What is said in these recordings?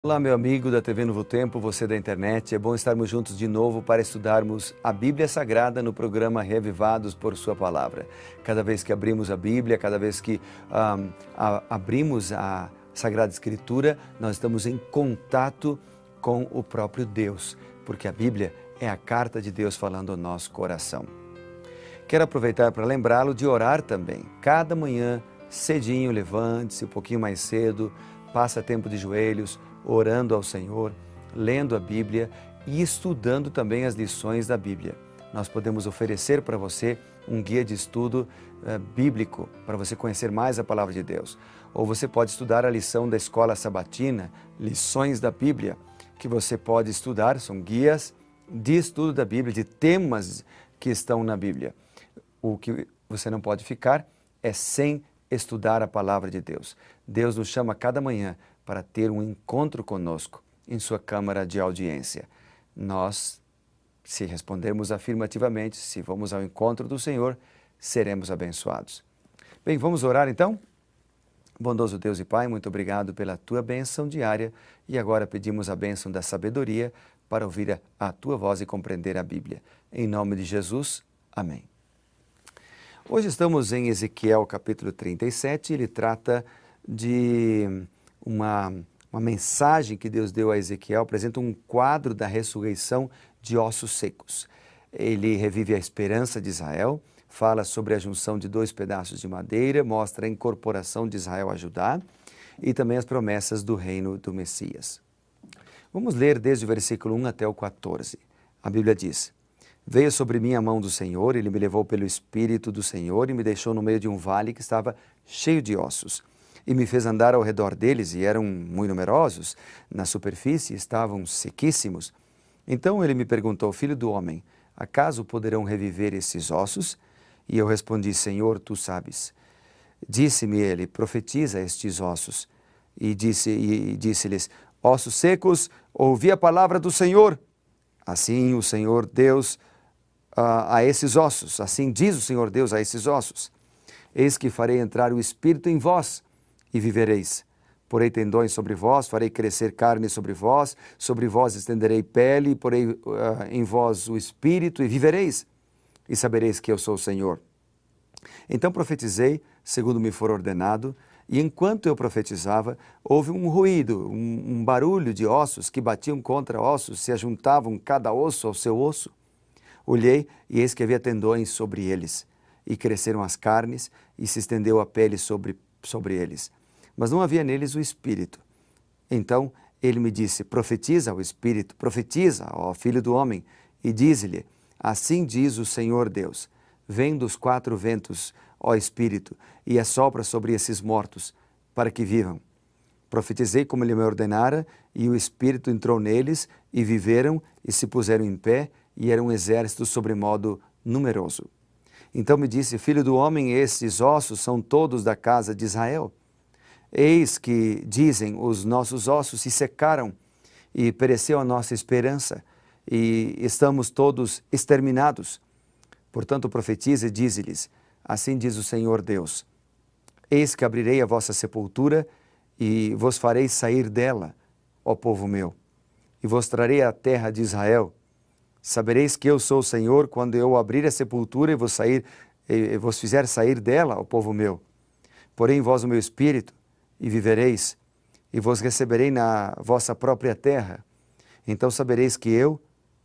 Olá, meu amigo da TV Novo Tempo, você da internet. É bom estarmos juntos de novo para estudarmos a Bíblia Sagrada no programa Reavivados por Sua Palavra. Cada vez que abrimos a Bíblia, cada vez que abrimos a Sagrada Escritura, nós estamos em contato com o próprio Deus, porque a Bíblia é a carta de Deus falando ao nosso coração. Quero aproveitar para lembrá-lo de orar também. Cada manhã, cedinho, levante-se um pouquinho mais cedo, passa tempo de joelhos, orando ao Senhor, lendo a Bíblia e estudando também as lições da Bíblia. Nós podemos oferecer para você um guia de estudo bíblico, para você conhecer mais a Palavra de Deus. Ou você pode estudar a lição da Escola Sabatina, Lições da Bíblia, que você pode estudar, são guias de estudo da Bíblia, de temas que estão na Bíblia. O que você não pode ficar é sem estudar a Palavra de Deus. Deus nos chama cada manhã para ter um encontro conosco em sua câmara de audiência. Nós, se respondermos afirmativamente, se vamos ao encontro do Senhor, seremos abençoados. Bem, vamos orar então? Bondoso Deus e Pai, muito obrigado pela Tua bênção diária e agora pedimos a bênção da sabedoria para ouvir a Tua voz e compreender a Bíblia. Em nome de Jesus, amém. Hoje estamos em Ezequiel capítulo 37, ele trata de uma mensagem que Deus deu a Ezequiel, apresenta um quadro da ressurreição de ossos secos. Ele revive a esperança de Israel, fala sobre a junção de dois pedaços de madeira, mostra a incorporação de Israel a Judá e também as promessas do reino do Messias. Vamos ler desde o versículo 1 até o 14. A Bíblia diz: Veio sobre mim a mão do Senhor, ele me levou pelo Espírito do Senhor e me deixou no meio de um vale que estava cheio de ossos. E me fez andar ao redor deles, e eram muito numerosos, na superfície estavam sequíssimos. Então ele me perguntou: Filho do homem, acaso poderão reviver esses ossos? E eu respondi: Senhor, tu sabes. Disse-me ele: Profetiza estes ossos. E disse-lhes: Ossos secos, ouvi a palavra do Senhor. Assim o Senhor Deus a esses ossos, assim diz o Senhor Deus a esses ossos: Eis que farei entrar o Espírito em vós, e vivereis. Porei tendões sobre vós, farei crescer carne sobre vós estenderei pele, porei em vós o Espírito, e vivereis, e sabereis que eu sou o Senhor. Então profetizei, segundo me for ordenado, e enquanto eu profetizava, houve um ruído, um barulho de ossos que batiam contra ossos, se ajuntavam cada osso ao seu osso. Olhei, e eis que havia tendões sobre eles, e cresceram as carnes, e se estendeu a pele sobre eles. Mas não havia neles o Espírito. Então ele me disse: Profetiza ao Espírito, profetiza ao Filho do Homem, e dize-lhe: Assim diz o Senhor Deus: Vem dos quatro ventos, ó Espírito, e assopra sobre esses mortos, para que vivam. Profetizei como ele me ordenara, e o Espírito entrou neles, e viveram, e se puseram em pé, e eram um exército sobremodo numeroso. Então me disse: Filho do homem, estes ossos são todos da casa de Israel. Eis que, dizem, os nossos ossos se secaram, e pereceu a nossa esperança, e estamos todos exterminados. Portanto profetiza e dize-lhes: Assim diz o Senhor Deus: Eis que abrirei a vossa sepultura, e vos farei sair dela, ó povo meu, e vos trarei a terra de Israel. Sabereis que eu sou o Senhor quando eu abrir a sepultura e vos fizer sair dela, ó povo meu. Porei em vós o meu Espírito, e vivereis, e vos receberei na vossa própria terra. Então sabereis que eu,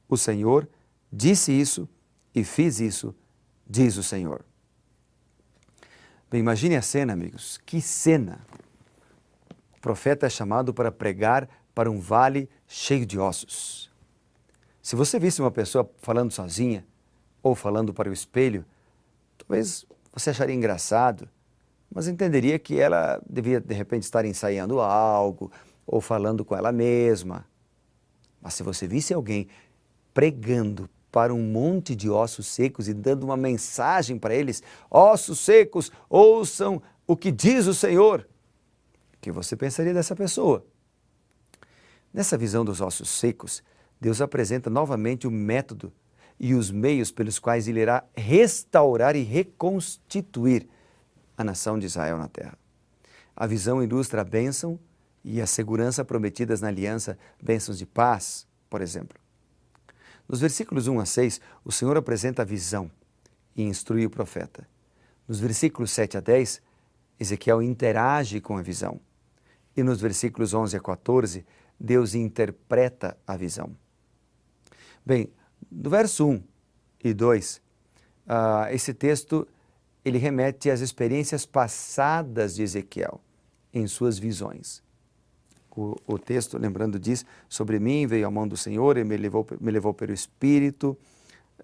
o Senhor, disse isso e fiz isso, diz o Senhor. Bem, imagine a cena, amigos. Que cena! O profeta é chamado para pregar para um vale cheio de ossos. Se você visse uma pessoa falando sozinha ou falando para o espelho, talvez você acharia engraçado, mas entenderia que ela devia, de repente, estar ensaiando algo ou falando com ela mesma. Mas se você visse alguém pregando para um monte de ossos secos e dando uma mensagem para eles: ossos secos, ouçam o que diz o Senhor, o que você pensaria dessa pessoa? Nessa visão dos ossos secos, Deus apresenta novamente o método e os meios pelos quais Ele irá restaurar e reconstituir a nação de Israel na terra. A visão ilustra a bênção e a segurança prometidas na aliança, bênçãos de paz, por exemplo. Nos versículos 1 a 6, o Senhor apresenta a visão e instrui o profeta. Nos versículos 7 a 10, Ezequiel interage com a visão. E nos versículos 11 a 14, Deus interpreta a visão. Bem, do verso 1 e 2, esse texto ele remete às experiências passadas de Ezequiel em suas visões. O texto, lembrando, diz: sobre mim veio a mão do Senhor e me levou pelo Espírito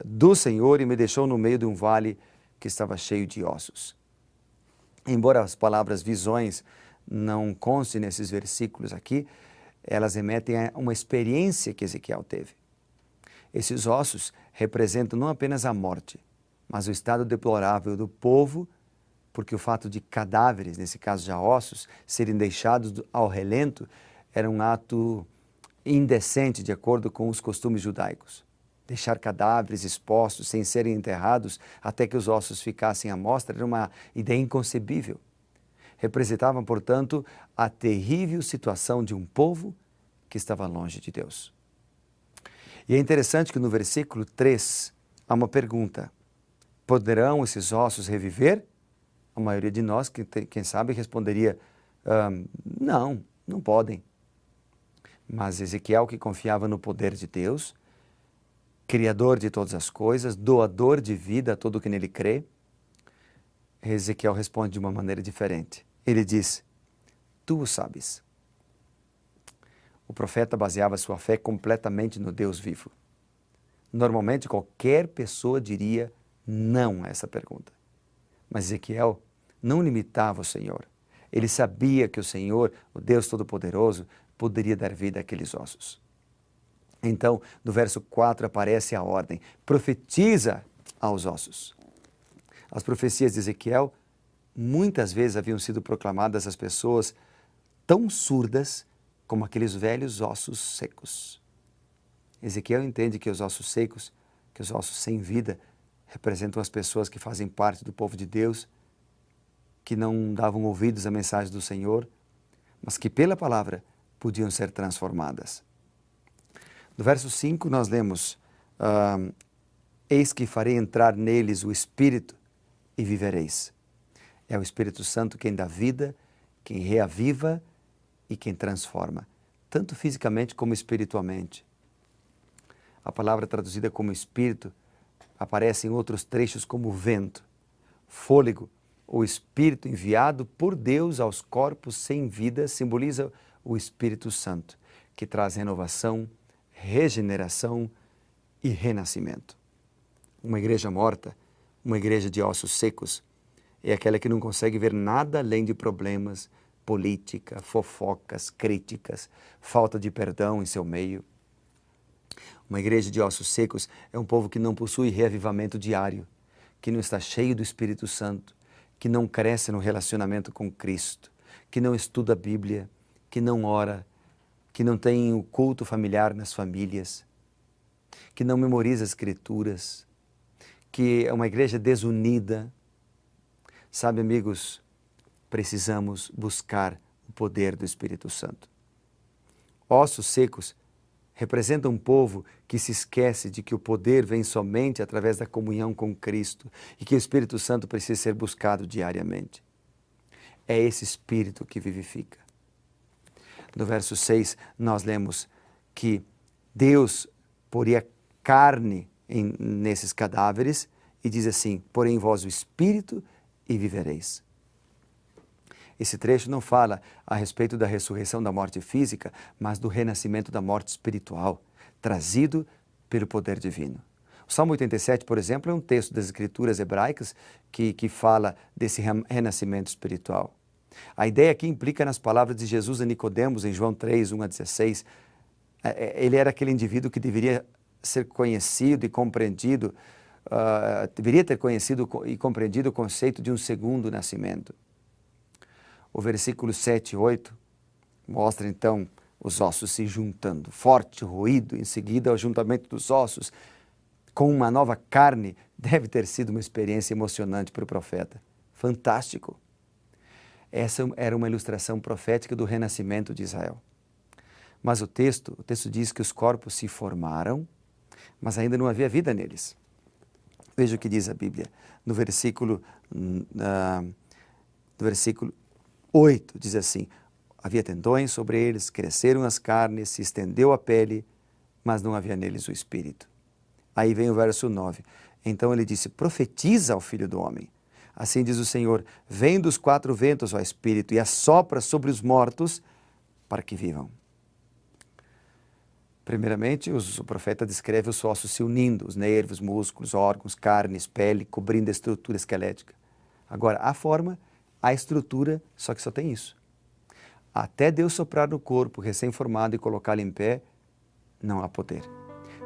do Senhor e me deixou no meio de um vale que estava cheio de ossos. Embora as palavras visões não constem nesses versículos aqui, elas remetem a uma experiência que Ezequiel teve. Esses ossos representam não apenas a morte, mas o estado deplorável do povo, porque o fato de cadáveres, nesse caso já ossos, serem deixados ao relento era um ato indecente de acordo com os costumes judaicos. Deixar cadáveres expostos sem serem enterrados até que os ossos ficassem à mostra era uma ideia inconcebível. Representavam, portanto, a terrível situação de um povo que estava longe de Deus. E é interessante que no versículo 3 há uma pergunta: poderão esses ossos reviver? A maioria de nós, quem sabe, responderia: não podem. Mas Ezequiel, que confiava no poder de Deus, Criador de todas as coisas, doador de vida a todo que nele crê, Ezequiel responde de uma maneira diferente. Ele diz: tu o sabes. O profeta baseava sua fé completamente no Deus vivo. Normalmente, qualquer pessoa diria não a essa pergunta. Mas Ezequiel não limitava o Senhor. Ele sabia que o Senhor, o Deus Todo-Poderoso, poderia dar vida àqueles ossos. Então, no verso 4 aparece a ordem: profetiza aos ossos. As profecias de Ezequiel muitas vezes haviam sido proclamadas às pessoas tão surdas como aqueles velhos ossos secos. Ezequiel entende que os ossos secos, que os ossos sem vida, representam as pessoas que fazem parte do povo de Deus, que não davam ouvidos à mensagem do Senhor, mas que pela palavra podiam ser transformadas. No verso 5 nós lemos: eis que farei entrar neles o Espírito e vivereis. É o Espírito Santo quem dá vida, quem reaviva e quem transforma, tanto fisicamente como espiritualmente. A palavra traduzida como Espírito aparece em outros trechos como vento, fôlego. O Espírito enviado por Deus aos corpos sem vida simboliza o Espírito Santo, que traz renovação, regeneração e renascimento. Uma igreja morta, uma igreja de ossos secos, é aquela que não consegue ver nada além de problemas, política, fofocas, críticas, falta de perdão em seu meio. Uma igreja de ossos secos é um povo que não possui reavivamento diário, que não está cheio do Espírito Santo, que não cresce no relacionamento com Cristo, que não estuda a Bíblia, que não ora, que não tem o culto familiar nas famílias, que não memoriza as Escrituras, que é uma igreja desunida. Sabe, amigos, precisamos buscar o poder do Espírito Santo. Ossos secos representam um povo que se esquece de que o poder vem somente através da comunhão com Cristo e que o Espírito Santo precisa ser buscado diariamente. É esse Espírito que vivifica. No verso 6, nós lemos que Deus poria carne nesses cadáveres e diz assim: porém em vós o Espírito e vivereis. Esse trecho não fala a respeito da ressurreição da morte física, mas do renascimento da morte espiritual, trazido pelo poder divino. O Salmo 87, por exemplo, é um texto das Escrituras hebraicas que fala desse renascimento espiritual. A ideia aqui implica nas palavras de Jesus a Nicodemos, em João 3, 1 a 16. Ele era aquele indivíduo que deveria ser conhecido e compreendido, deveria ter conhecido e compreendido o conceito de um segundo nascimento. O versículo 7 e 8 mostra então os ossos se juntando, forte ruído, em seguida o juntamento dos ossos com uma nova carne. Deve ter sido uma experiência emocionante para o profeta. Fantástico. Essa era uma ilustração profética do renascimento de Israel. Mas o texto diz que os corpos se formaram, mas ainda não havia vida neles. Veja o que diz a Bíblia, no versículo 8, diz assim: havia tendões sobre eles, cresceram as carnes, se estendeu a pele, mas não havia neles o Espírito. Aí vem o verso 9. Então ele disse: profetiza ao Filho do Homem. Assim diz o Senhor: vem dos quatro ventos, ó Espírito, e assopra sobre os mortos para que vivam. Primeiramente, o profeta descreve os ossos se unindo, os nervos, músculos, órgãos, carnes, pele, cobrindo a estrutura esquelética. Agora, a forma, a estrutura, só que só tem isso. Até Deus soprar no corpo recém-formado e colocá-lo em pé, não há poder.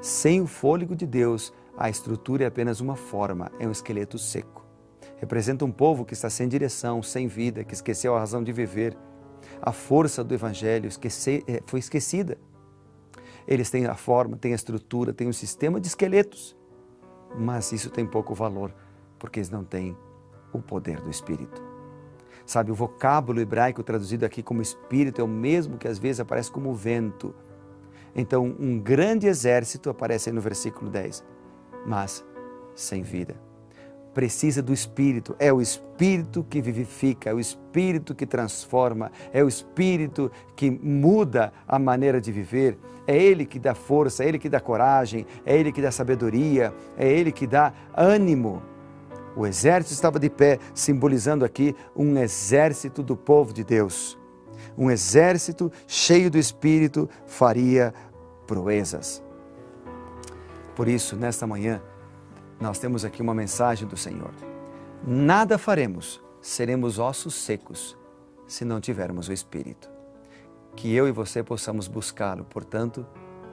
Sem o fôlego de Deus, a estrutura é apenas uma forma, é um esqueleto seco. Representa um povo que está sem direção, sem vida, que esqueceu a razão de viver. A força do Evangelho foi esquecida. Eles têm a forma, têm a estrutura, têm um sistema de esqueletos, mas isso tem pouco valor, porque eles não têm o poder do Espírito. Sabe, o vocábulo hebraico traduzido aqui como Espírito é o mesmo que às vezes aparece como vento. Então, um grande exército aparece aí no versículo 10, mas sem vida. Precisa do Espírito, é o Espírito que vivifica, é o Espírito que transforma, é o Espírito que muda a maneira de viver, é Ele que dá força, é Ele que dá coragem, é Ele que dá sabedoria, é Ele que dá ânimo. O exército estava de pé, simbolizando aqui um exército do povo de Deus. Um exército cheio do Espírito faria proezas. Por isso, nesta manhã, nós temos aqui uma mensagem do Senhor. Nada faremos, seremos ossos secos, se não tivermos o Espírito. Que eu e você possamos buscá-lo, portanto,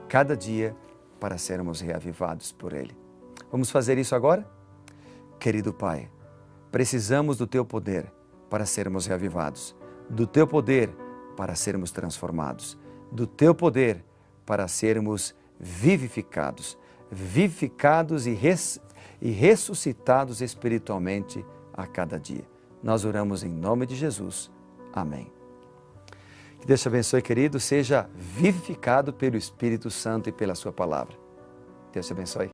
cada dia, para sermos reavivados por Ele. Vamos fazer isso agora? Querido Pai, precisamos do Teu poder para sermos reavivados, do Teu poder para sermos transformados, do Teu poder para sermos vivificados e ressuscitados espiritualmente a cada dia. Nós oramos em nome de Jesus. Amém. Que Deus te abençoe, querido. Seja vivificado pelo Espírito Santo e pela sua palavra. Deus te abençoe.